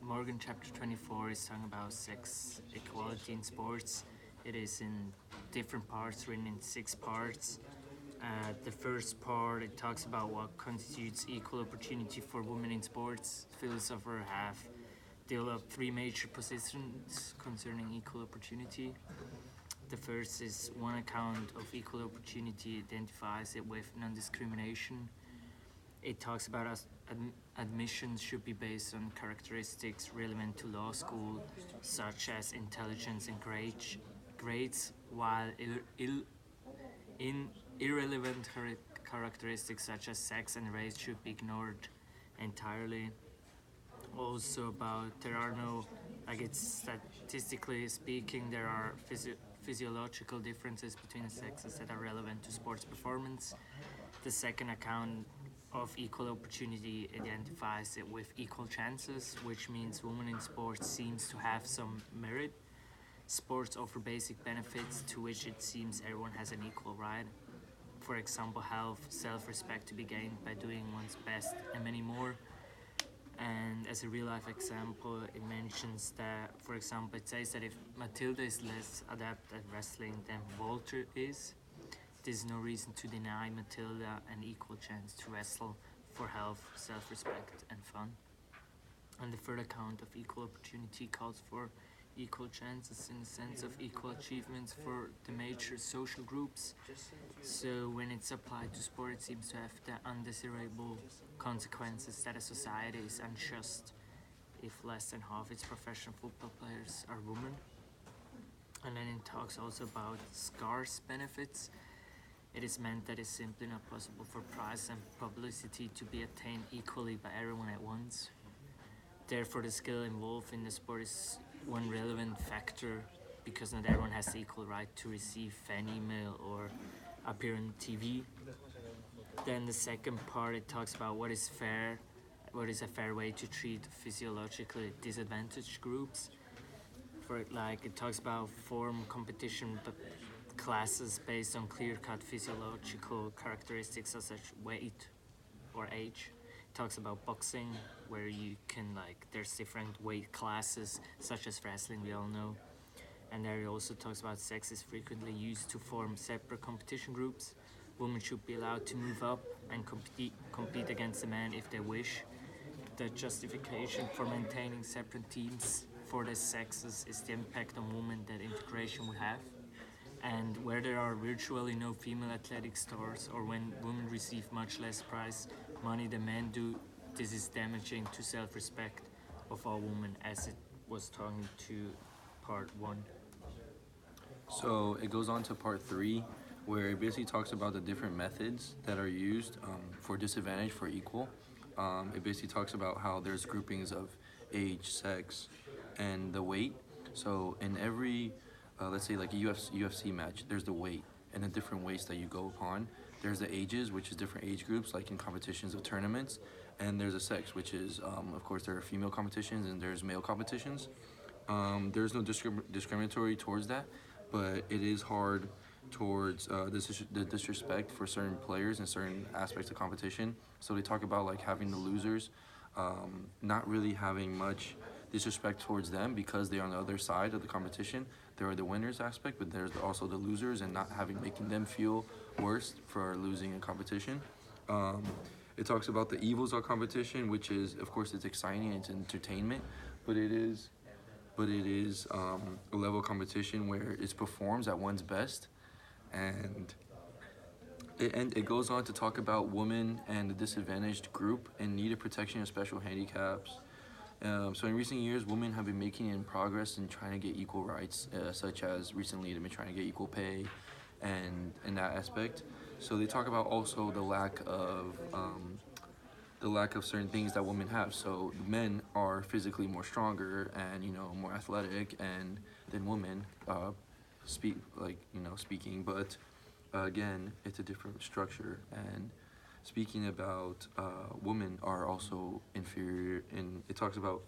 Morgan chapter 24 is talking about sex equality in sports. It is in different parts, written in 6 parts. The first part, it talks about what constitutes equal opportunity for women in sports. Philosophers have developed 3 major positions concerning equal opportunity. The first is one account of equal opportunity identifies it with non-discrimination. It talks about admissions should be based on characteristics relevant to law school, such as intelligence and grades, while irrelevant characteristics such as sex and race should be ignored entirely. Also about there are no, like it's statistically speaking, there are physiological differences between the sexes that are relevant to sports performance. The second account of equal opportunity identifies it with equal chances, which means women in sports seems to have some merit. Sports offer basic benefits to which it seems everyone has an equal right. For example, health, self-respect to be gained by doing one's best, and many more. And as a real life example, it mentions that, for example, it says that if Matilda is less adept at wrestling than Walter is, there's no reason to deny Matilda an equal chance to wrestle for health, self-respect, and fun. And the third account of equal opportunity calls for equal chances in the sense of equal achievements for the major social groups. So when it's applied to sport, it seems to have the undesirable consequences that a society is unjust if less than half its professional football players are women. And then it talks also about scarce benefits. It is meant that it's simply not possible for prize and publicity to be attained equally by everyone at once. Therefore, the skill involved in the sport is one relevant factor because not everyone has the equal right to receive fan email or appear on TV. Then the second part, it talks about what is fair, what is a fair way to treat physiologically disadvantaged groups. For it talks about form competition classes based on clear-cut physiological characteristics such as weight or age. It talks about boxing, where you can there's different weight classes such as wrestling, we all know. And there it also talks about sex is frequently used to form separate competition groups. Women should be allowed to move up and compete against the men if they wish. The justification for maintaining separate teams for the sexes is the impact on women that integration will have. And where there are virtually no female athletic stars, or when women receive much less prize money than men do, this is damaging to self-respect of all women, as it was talking to part 1. So it goes on to part 3, where it basically talks about the different methods that are used for disadvantage for equal. It basically talks about how there's groupings of age, sex, and the weight. So in every, let's say like a UFC match, there's the weight and the different weights that you go upon. There's the ages, which is different age groups, like in competitions of tournaments. And there's a sex, which is, of course, there are female competitions and there's male competitions. There's no discriminatory towards that, but it is hard towards the disrespect for certain players and certain aspects of competition. So they talk about like having the losers, not really having much disrespect towards them because they're on the other side of the competition. There are the winners aspect, but there's also the losers and not making them feel worse for losing in competition. It talks about the evils of competition, which is, of course, it's exciting, it's entertainment, but it is a level of competition where it performs at one's best, and it goes on to talk about women and the disadvantaged group and needed protection of special handicaps. So in recent years, women have been making progress in trying to get equal rights, such as recently they've been trying to get equal pay, and in that aspect. So they talk about also the lack of certain things that women have. So men are physically more stronger and more athletic and than women, speaking, but again, it's a different structure. And speaking about women are also inferior, and it talks about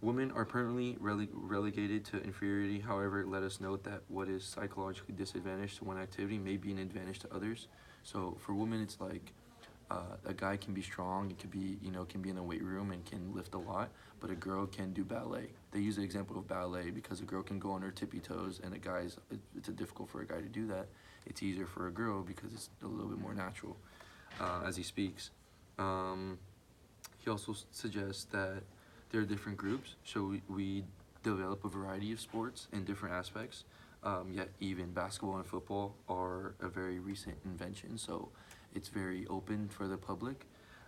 women are permanently relegated to inferiority. However, let us note that what is psychologically disadvantaged to one activity may be an advantage to others. So for women, it's like a guy can be strong, it could be, can be in the weight room and can lift a lot, but a girl can do ballet. They use the example of ballet because a girl can go on her tippy toes, and it's difficult for a guy to do that. It's easier for a girl because it's a little bit more natural as he speaks. He also suggests that there are different groups, so we develop a variety of sports in different aspects. Yet even basketball and football are a very recent invention, so it's very open for the public.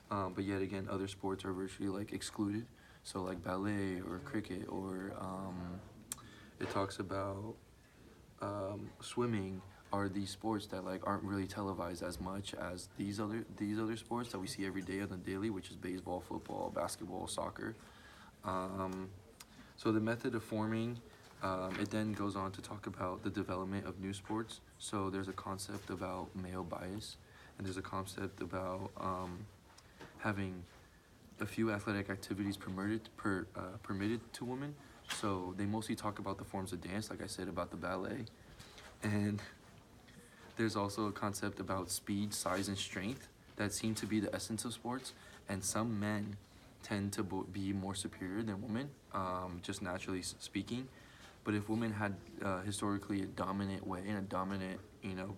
But yet again, other sports are virtually like excluded. So like ballet or cricket, or it talks about swimming are these sports that like aren't really televised as much as these other sports that we see every day on the daily, which is baseball, football, basketball, soccer. So the method of forming, it then goes on to talk about the development of new sports. So there's a concept about male bias, and there's a concept about having a few athletic activities permitted to women. So they mostly talk about the forms of dance, like I said about the ballet. And there's also a concept about speed, size, and strength that seem to be the essence of sports. And some men tend to be more superior than women, just naturally speaking. But if women had historically a dominant way and a dominant,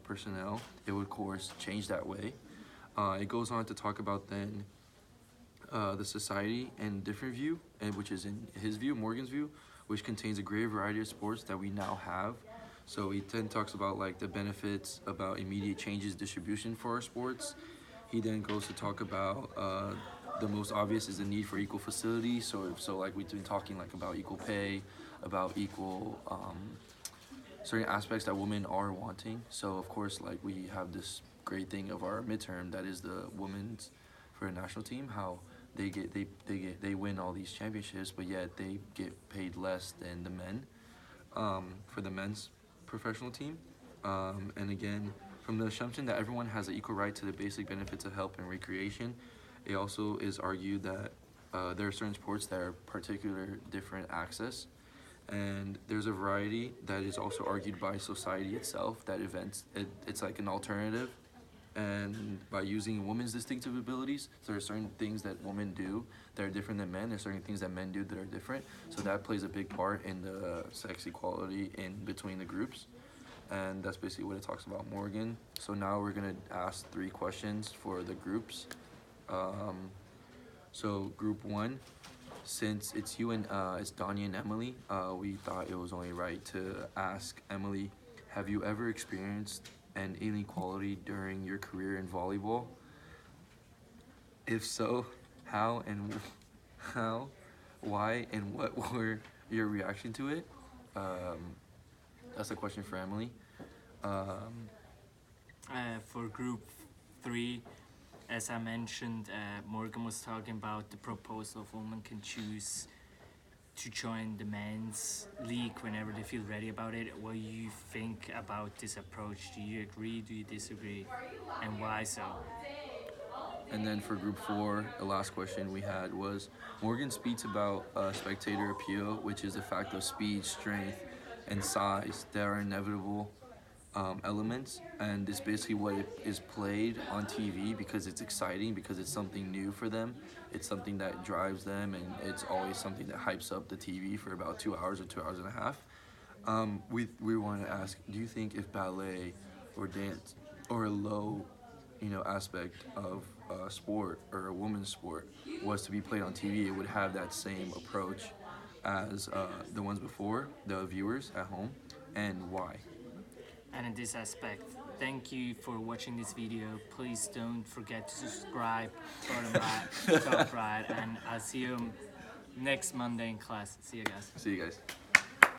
personnel, it would, of course, change that way. It goes on to talk about then the society and different view, which is in his view, Morgan's view, which contains a great variety of sports that we now have. So he then talks about like the benefits about immediate changes distribution for our sports. He then goes to talk about the most obvious is the need for equal facilities. So like we've been talking like about equal pay, about equal certain aspects that women are wanting. So of course, like we have this great thing of our midterm that is the women's for a national team, how they win all these championships, but yet they get paid less than the men for the men's professional team. And again, from the assumption that everyone has an equal right to the basic benefits of health and recreation, it also is argued that there are certain sports that are particular different access. And there's a variety that is also argued by society itself that it's like an alternative. And by using women's distinctive abilities, so there are certain things that women do that are different than men, and certain things that men do that are different. So that plays a big part in the sex equality in between the groups. And that's basically what it talks about Morgan. So now we're gonna ask 3 questions for the groups. So group 1, since it's you and it's Danya and Emily, we thought it was only right to ask Emily, have you ever experienced an inequality during your career in volleyball? If so, how, why, and what were your reaction to it? That's a question for Emily. For group 3, as I mentioned, Morgan was talking about the proposal of women can choose to join the men's league whenever they feel ready about it. What do you think about this approach? Do you agree? Do you disagree? And why so? And then for group 4, the last question we had was, Morgan speaks about spectator appeal, which is the fact of speed, strength, and size that are inevitable elements, and it's basically what is played on TV because it's exciting, because it's something new for them. It's something that drives them, and it's always something that hypes up the TV for about 2 hours or 2 hours and a half. We want to ask, do you think if ballet or dance or a low aspect of a sport or a woman's sport was to be played on TV, it would have that same approach as the ones before, the viewers at home, and why? And in this aspect, thank you for watching this video. Please don't forget to subscribe, bottom right, top right, and I'll see you next Monday in class. See you guys. See you guys.